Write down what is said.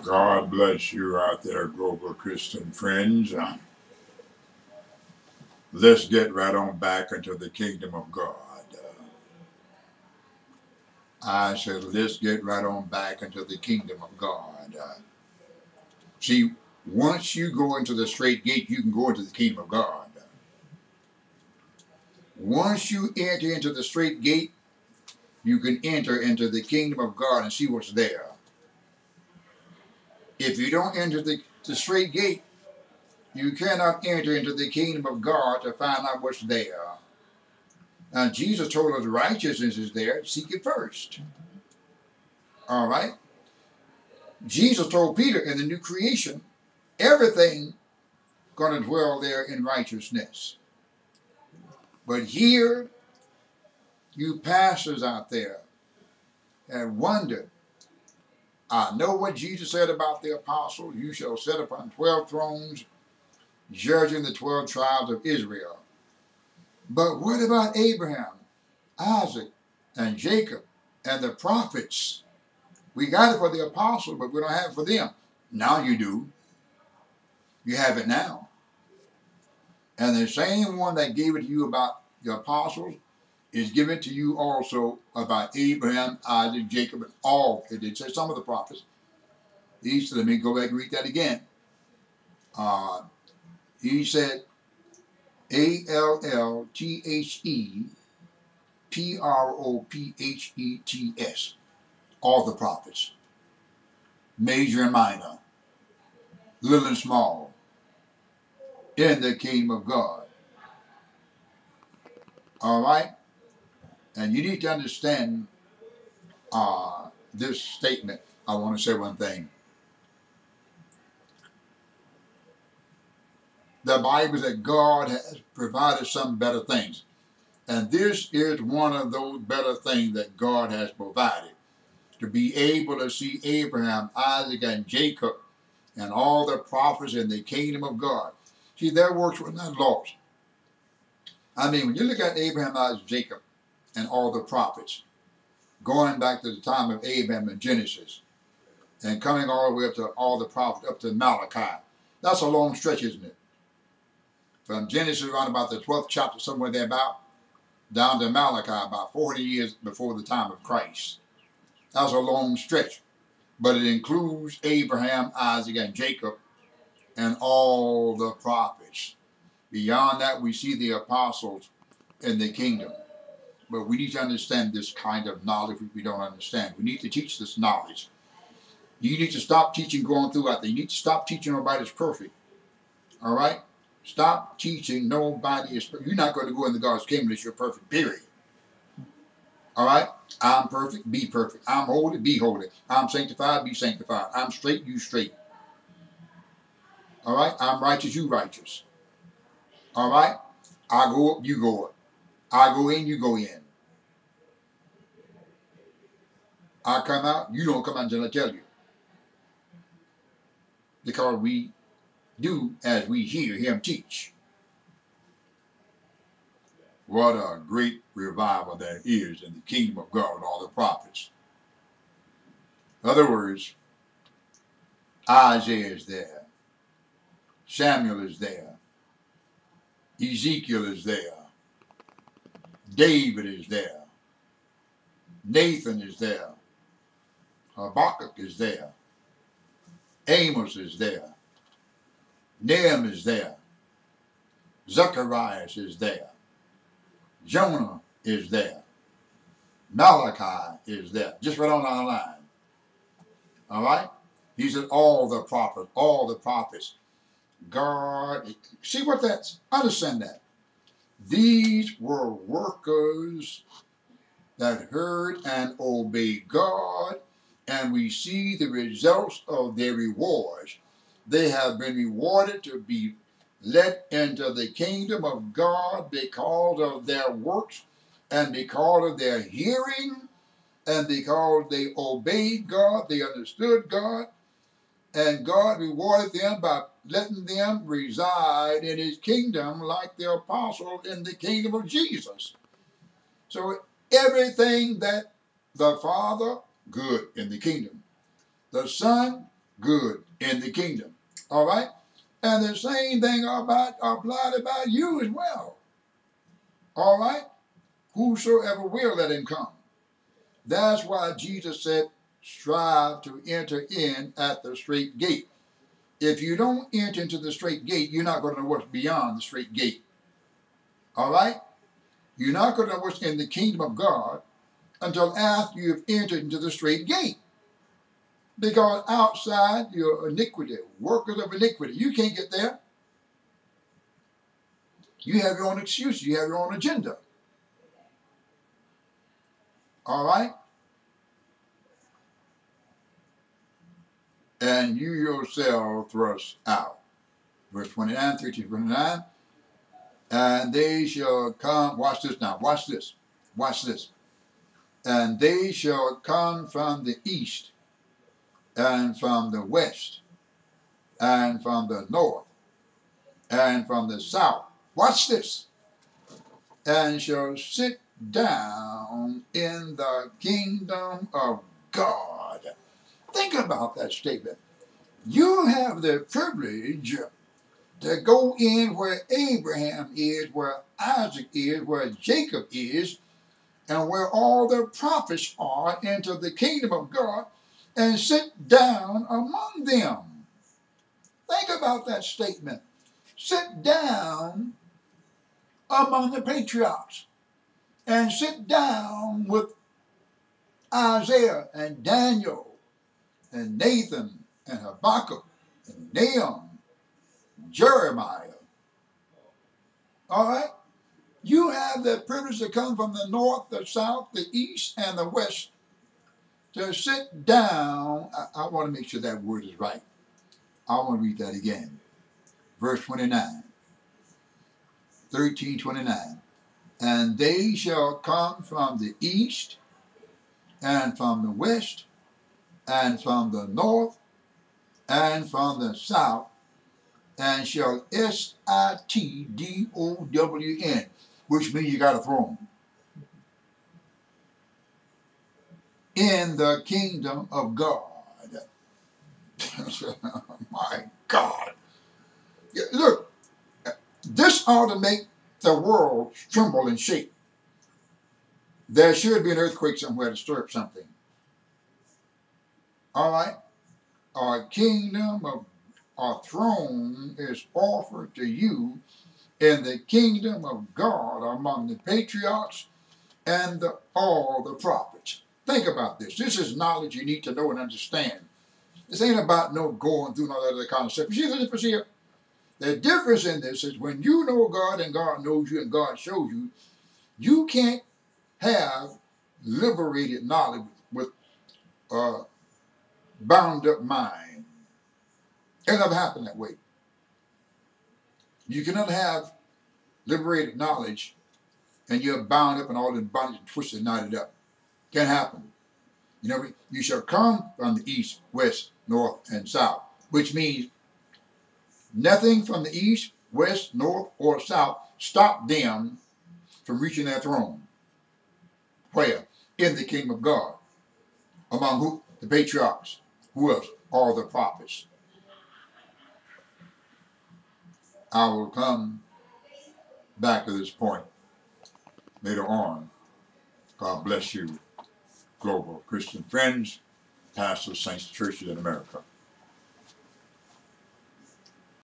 God bless you out there, global Christian friends. Let's get right on back into the kingdom of God. I said, let's get right on back into the kingdom of God. See, once you go into the straight gate, you can go into the kingdom of God. Once you enter into the straight gate, you can enter into the kingdom of God and see what's there. If you don't enter the straight gate, you cannot enter into the kingdom of God to find out what's there. Now, Jesus told us righteousness is there, seek it first. All right? Jesus told Peter in the new creation, everything going to dwell there in righteousness. But here, you pastors out there and wonder, I know what Jesus said about the apostles, you shall sit upon 12 thrones, judging the 12 tribes of Israel. But what about Abraham, Isaac, and Jacob, and the prophets? We got it for the apostles, but we don't have it for them. Now you do. You have it now. And the same one that gave it to you about the apostles is given to you also about Abraham, Isaac, Jacob, and all. It did say some of the prophets. Let me go back and read that again. He said, ALLTHEPROPHETS. All the prophets. Major and minor. Little and small. In the kingdom of God. All right? And you need to understand this statement. I want to say one thing. The Bible says that God has provided some better things. And this is one of those better things that God has provided. To be able to see Abraham, Isaac, and Jacob, and all the prophets in the kingdom of God. See, their works were not lost. I mean, when you look at Abraham, Isaac, Jacob, and all the prophets, going back to the time of Abraham in Genesis, and coming all the way up to all the prophets, up to Malachi, that's a long stretch, isn't it? From Genesis around about the 12th chapter, somewhere thereabout, down to Malachi, about 40 years before the time of Christ. That's a long stretch. But it includes Abraham, Isaac, and Jacob, and all the prophets. Beyond that, we see the apostles in the kingdom. But we need to understand this kind of knowledge which we don't understand. We need to teach this knowledge. You need to stop teaching going through out there. You need to stop teaching nobody's perfect. All right? Stop teaching nobody is perfect. You're not going to go into God's kingdom unless you're perfect, period. All right? I'm perfect, be perfect. I'm holy, be holy. I'm sanctified, be sanctified. I'm straight, you straight. All right? I'm righteous, you righteous. All right? I go up, you go up. I go in, you go in. I come out, you don't come out until I tell you. Because we do as we hear him teach. What a great revival there is in the kingdom of God with all the prophets. In other words, Isaiah is there. Samuel is there. Ezekiel is there. David is there. Nathan is there. Habakkuk is there. Amos is there. Nahum is there. Zacharias is there. Jonah is there. Malachi is there. Just right on our line. All right? He said all the prophets. God, see what that's, understand that. These were workers that heard and obeyed God, and we see the results of their rewards. They have been rewarded to be let into the kingdom of God because of their works and because of their hearing and because they obeyed God, they understood God, and God rewarded them by letting them reside in his kingdom like the apostle in the kingdom of Jesus. So everything that the Father, good in the kingdom. The Son, good in the kingdom. All right? And the same thing applied about you as well. All right? Whosoever will, let him come. That's why Jesus said, strive to enter in at the straight gate. If you don't enter into the straight gate, you're not going to know what's beyond the straight gate. All right? You're not going to know what's in the kingdom of God until after you've entered into the straight gate. Because outside your iniquity, workers of iniquity, you can't get there. You have your own excuses. You have your own agenda. All right? And you yourself thrust out. Verse 29, 13-29. And they shall come, watch this now, watch this, watch this. And they shall come from the east, and from the west, and from the north, and from the south. Watch this. And shall sit down in the kingdom of God. Think about that statement. You have the privilege to go in where Abraham is, where Isaac is, where Jacob is, and where all the prophets are, into the kingdom of God, and sit down among them. Think about that statement. Sit down among the patriarchs, and sit down with Isaiah and Daniel and Nathan and Habakkuk and Nahum, Jeremiah. All right? You have the privilege to come from the north, the south, the east, and the west to sit down. I want to make sure that word is right. I want to read that again. Verse 29, 13:29. And they shall come from the east, and from the west, and from the north, and from the south, and shall S-I-T-D-O-W-N, which means you got a throne, in the kingdom of God. My God. Yeah, look, this ought to make the world tremble and shake. There should be an earthquake somewhere to stir up something. All right? Our kingdom of our throne is offered to you in the kingdom of God among the patriarchs and all the prophets. Think about this. This is knowledge you need to know and understand. This ain't about no going through all that other kind of stuff. You see the difference here? The difference in this is when you know God and God knows you and God shows you, you can't have liberated knowledge with bound up mind. It'll never happen that way. You cannot have liberated knowledge and you're bound up in all the bondage and twisted and knotted up. Can't happen. You know, you shall come from the east, west, north, and south, which means nothing from the east, west, north, or south stop them from reaching their throne. Where? In the kingdom of God. Among who? The patriarchs. Who else? All the prophets. I will come back to this point later on. God bless you, global Christian friends, pastors, saints, churches in America.